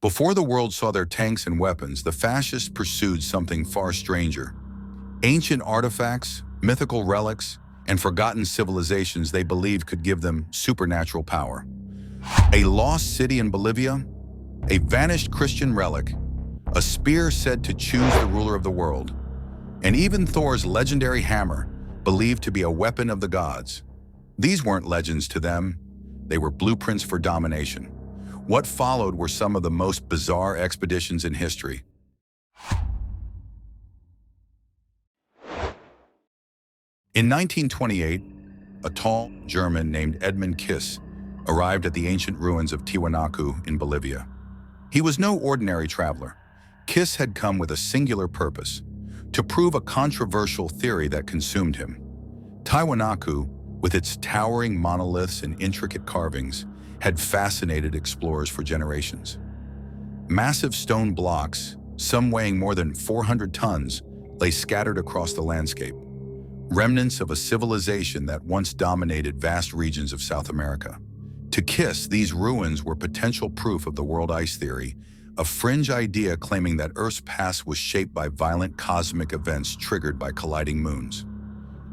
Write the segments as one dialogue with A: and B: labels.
A: Before the world saw their tanks and weapons, the fascists pursued something far stranger. Ancient artifacts, mythical relics, and forgotten civilizations they believed could give them supernatural power. A lost city in Bolivia, a vanished Christian relic, a spear said to choose the ruler of the world, and even Thor's legendary hammer, believed to be a weapon of the gods. These weren't legends to them, they were blueprints for domination. What followed were some of the most bizarre expeditions in history. In 1928, a tall German named Edmund Kiss arrived at the ancient ruins of Tiwanaku in Bolivia. He was no ordinary traveler. Kiss had come with a singular purpose: to prove a controversial theory that consumed him. Tiwanaku, with its towering monoliths and intricate carvings, had fascinated explorers for generations. Massive stone blocks, some weighing more than 400 tons, lay scattered across the landscape, remnants of a civilization that once dominated vast regions of South America. To Kiss, these ruins were potential proof of the world ice theory, a fringe idea claiming that Earth's past was shaped by violent cosmic events triggered by colliding moons.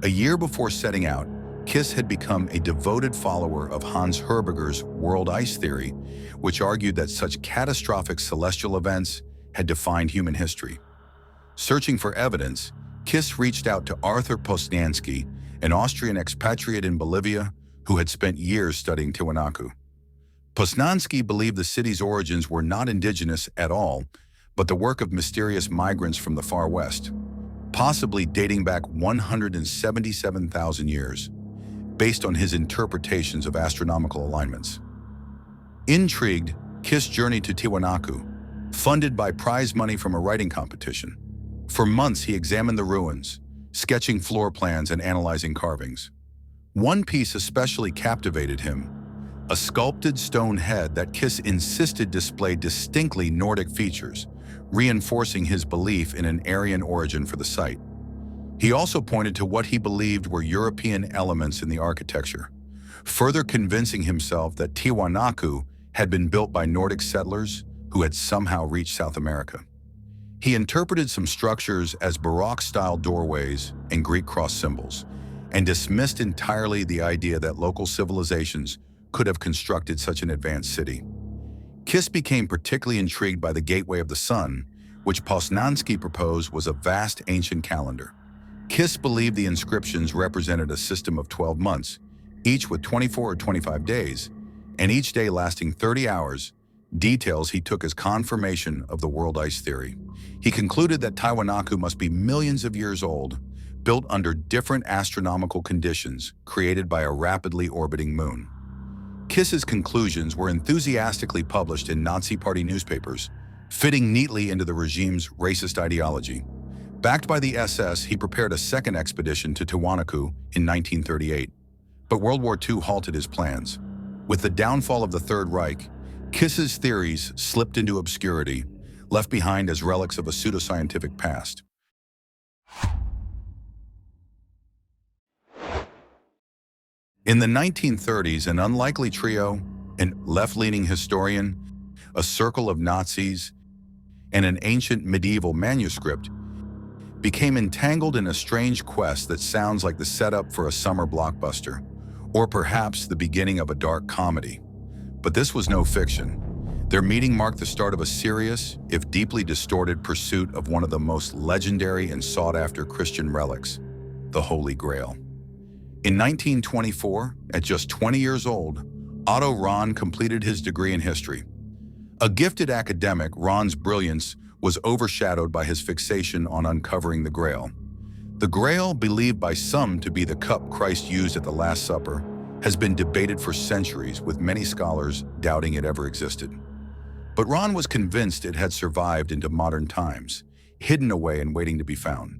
A: A year before setting out, Kiss had become a devoted follower of Hans Herberger's world ice theory, which argued that such catastrophic celestial events had defined human history. Searching for evidence, Kiss reached out to Arthur Posnanski, an Austrian expatriate in Bolivia who had spent years studying Tiwanaku. Posnanski believed the city's origins were not indigenous at all, but the work of mysterious migrants from the far west, possibly dating back 177,000 years, based on his interpretations of astronomical alignments. Intrigued, Kiss journeyed to Tiwanaku, funded by prize money from a writing competition. For months, he examined the ruins, sketching floor plans and analyzing carvings. One piece especially captivated him: a sculpted stone head that Kiss insisted displayed distinctly Nordic features, reinforcing his belief in an Aryan origin for the site. He also pointed to what he believed were European elements in the architecture, further convincing himself that Tiwanaku had been built by Nordic settlers who had somehow reached South America. He interpreted some structures as Baroque-style doorways and Greek cross symbols, and dismissed entirely the idea that local civilizations could have constructed such an advanced city. Kiss became particularly intrigued by the Gateway of the Sun, which Posnanski proposed was a vast ancient calendar. Kiss believed the inscriptions represented a system of 12 months, each with 24 or 25 days, and each day lasting 30 hours, details he took as confirmation of the world ice theory. He concluded that Tiwanaku must be millions of years old, built under different astronomical conditions created by a rapidly orbiting moon. Kiss's conclusions were enthusiastically published in Nazi Party newspapers, fitting neatly into the regime's racist ideology. Backed by the SS, he prepared a second expedition to Tiwanaku in 1938, but World War II halted his plans. With the downfall of the Third Reich, Kiss's theories slipped into obscurity, left behind as relics of a pseudoscientific past. In the 1930s, an unlikely trio, an left-leaning historian, a circle of Nazis, and an ancient medieval manuscript, became entangled in a strange quest that sounds like the setup for a summer blockbuster, or perhaps the beginning of a dark comedy. But this was no fiction. Their meeting marked the start of a serious, if deeply distorted, pursuit of one of the most legendary and sought-after Christian relics, the Holy Grail. In 1924, at just 20 years old, Otto Rahn completed his degree in history. A gifted academic, Rahn's brilliance was overshadowed by his fixation on uncovering the Grail. The Grail, believed by some to be the cup Christ used at the Last Supper, has been debated for centuries, with many scholars doubting it ever existed. But Rahn was convinced it had survived into modern times, hidden away and waiting to be found.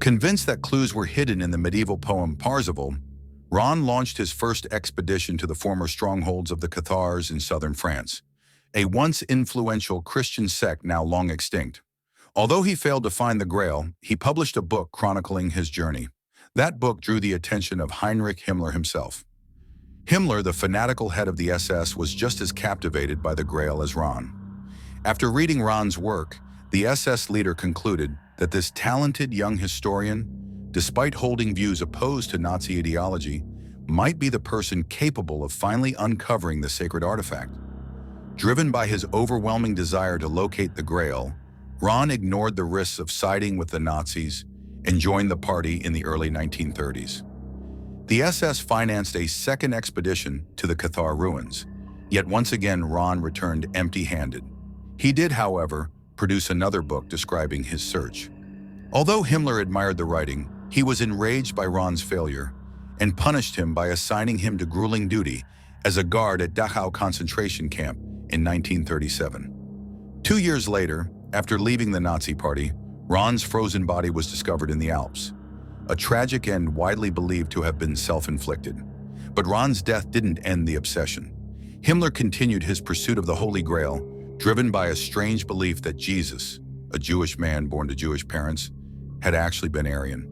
A: Convinced that clues were hidden in the medieval poem Parzival, Rahn launched his first expedition to the former strongholds of the Cathars in southern France, a once influential Christian sect now long extinct. Although he failed to find the Grail, he published a book chronicling his journey. That book drew the attention of Heinrich Himmler himself. Himmler, the fanatical head of the SS, was just as captivated by the Grail as Rahn. After reading Ron's work, the SS leader concluded that this talented young historian, despite holding views opposed to Nazi ideology, might be the person capable of finally uncovering the sacred artifact. Driven by his overwhelming desire to locate the Grail, Ron ignored the risks of siding with the Nazis and joined the party in the early 1930s. The SS financed a second expedition to the Cathar ruins, yet once again Ron returned empty-handed. He did, however, produce another book describing his search. Although Himmler admired the writing, he was enraged by Ron's failure and punished him by assigning him to grueling duty as a guard at Dachau concentration camp in 1937. 2 years later, after leaving the Nazi party, Ron's frozen body was discovered in the Alps, a tragic end widely believed to have been self-inflicted. But Ron's death didn't end the obsession. Himmler continued his pursuit of the Holy Grail, driven by a strange belief that Jesus, a Jewish man born to Jewish parents, had actually been Aryan.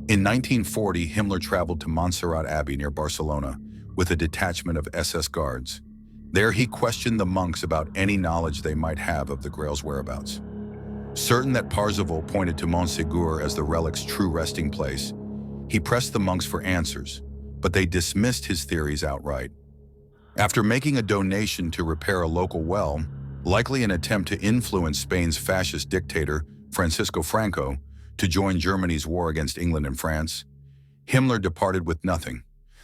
A: In 1940, Himmler traveled to Montserrat Abbey near Barcelona with a detachment of SS guards. There he questioned the monks about any knowledge they might have of the Grail's whereabouts. Certain that Parzival pointed to Montségur as the relic's true resting place, he pressed the monks for answers, but they dismissed his theories outright. After making a donation to repair a local well, likely an attempt to influence Spain's fascist dictator, Francisco Franco, to join Germany's war against England and France, Himmler departed with nothing.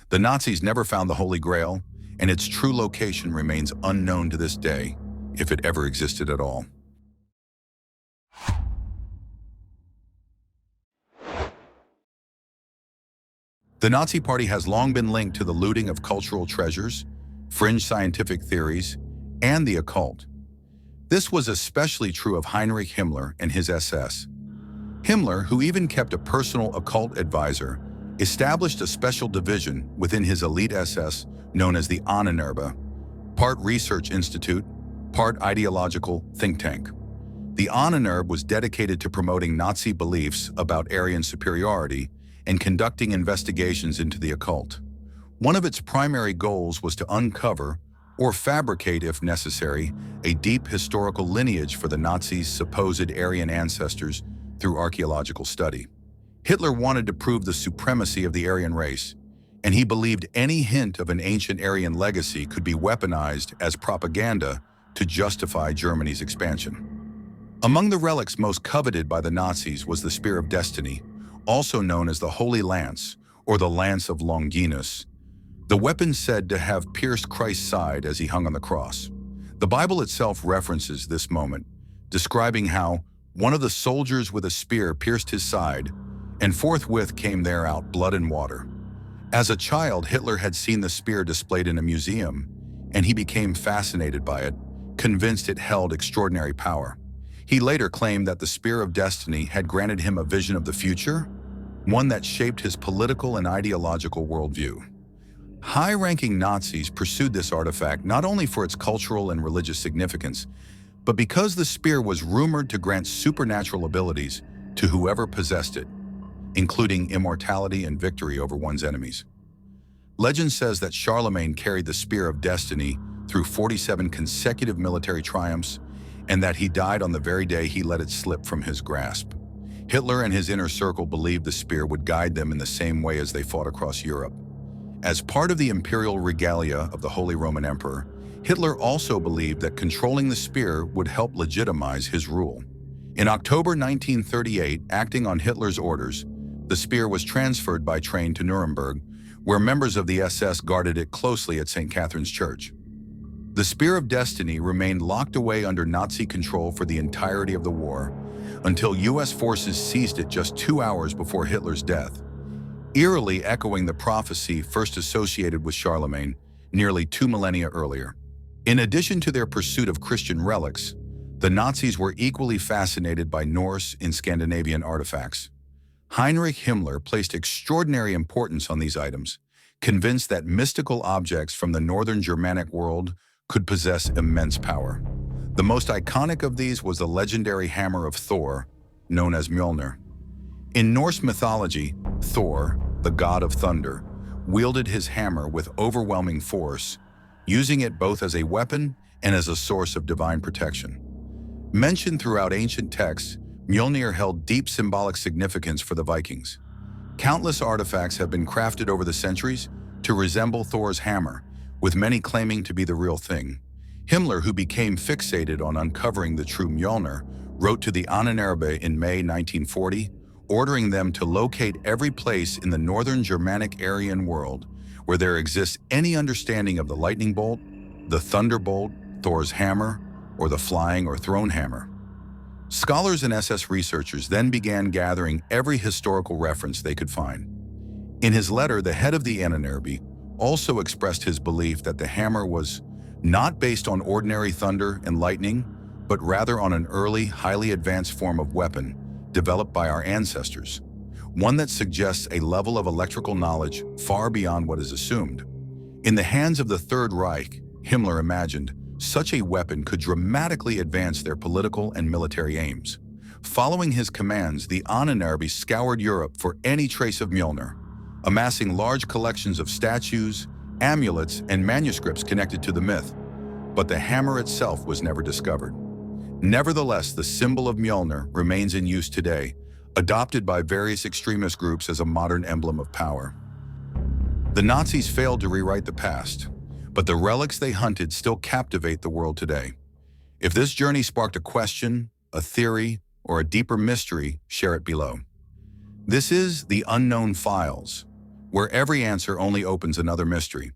A: The Nazis never found the Holy Grail, and its true location remains unknown to this day, if it ever existed at all. The Nazi Party has long been linked to the looting of cultural treasures, fringe scientific theories, and the occult. This was especially true of Heinrich Himmler and his SS. Himmler, who even kept a personal occult advisor, established a special division within his elite SS known as the Ahnenerbe, part research institute, part ideological think tank. The Ahnenerbe was dedicated to promoting Nazi beliefs about Aryan superiority and conducting investigations into the occult. One of its primary goals was to uncover, or fabricate if necessary, a deep historical lineage for the Nazis' supposed Aryan ancestors through archaeological study. Hitler wanted to prove the supremacy of the Aryan race, and he believed any hint of an ancient Aryan legacy could be weaponized as propaganda to justify Germany's expansion. Among the relics most coveted by the Nazis was the Spear of Destiny, also known as the Holy Lance, or the Lance of Longinus, the weapon said to have pierced Christ's side as he hung on the cross. The Bible itself references this moment, describing how one of the soldiers with a spear pierced his side, and forthwith came there out blood and water. As a child, Hitler had seen the spear displayed in a museum, and he became fascinated by it, convinced it held extraordinary power. He later claimed that the Spear of Destiny had granted him a vision of the future, one that shaped his political and ideological worldview. High-ranking Nazis pursued this artifact not only for its cultural and religious significance, but because the spear was rumored to grant supernatural abilities to whoever possessed it, including immortality and victory over one's enemies. Legend says that Charlemagne carried the Spear of Destiny through 47 consecutive military triumphs, and that he died on the very day he let it slip from his grasp. Hitler and his inner circle believed the spear would guide them in the same way as they fought across Europe. As part of the imperial regalia of the Holy Roman Emperor, Hitler also believed that controlling the spear would help legitimize his rule. In October 1938, acting on Hitler's orders, the spear was transferred by train to Nuremberg, where members of the SS guarded it closely at St. Catherine's Church. The Spear of Destiny remained locked away under Nazi control for the entirety of the war, until US forces seized it just 2 hours before Hitler's death, eerily echoing the prophecy first associated with Charlemagne nearly 2 millennia earlier. In addition to their pursuit of Christian relics, the Nazis were equally fascinated by Norse and Scandinavian artifacts. Heinrich Himmler placed extraordinary importance on these items, convinced that mystical objects from the northern Germanic world could possess immense power. The most iconic of these was the legendary hammer of Thor, known as Mjölnir. In Norse mythology, Thor, the god of thunder, wielded his hammer with overwhelming force, using it both as a weapon and as a source of divine protection. Mentioned throughout ancient texts, Mjolnir held deep symbolic significance for the Vikings. Countless artifacts have been crafted over the centuries to resemble Thor's hammer, with many claiming to be the real thing. Himmler, who became fixated on uncovering the true Mjolnir, wrote to the Ahnenerbe in May 1940, ordering them to locate every place in the northern Germanic Aryan world where there exists any understanding of the lightning bolt, the thunderbolt, Thor's hammer, or the flying or thrown hammer. Scholars and SS researchers then began gathering every historical reference they could find. In his letter, the head of the Ahnenerbe also expressed his belief that the hammer was not based on ordinary thunder and lightning, but rather on an early, highly advanced form of weapon developed by our ancestors, one that suggests a level of electrical knowledge far beyond what is assumed. In the hands of the Third Reich, Himmler imagined such a weapon could dramatically advance their political and military aims. Following his commands, the Ahnenerbe scoured Europe for any trace of Mjolnir, amassing large collections of statues, amulets, and manuscripts connected to the myth. But the hammer itself was never discovered. Nevertheless, the symbol of Mjolnir remains in use today, adopted by various extremist groups as a modern emblem of power. The Nazis failed to rewrite the past, but the relics they hunted still captivate the world today. If this journey sparked a question, a theory, or a deeper mystery, share it below. This is The Unknown Files, where every answer only opens another mystery.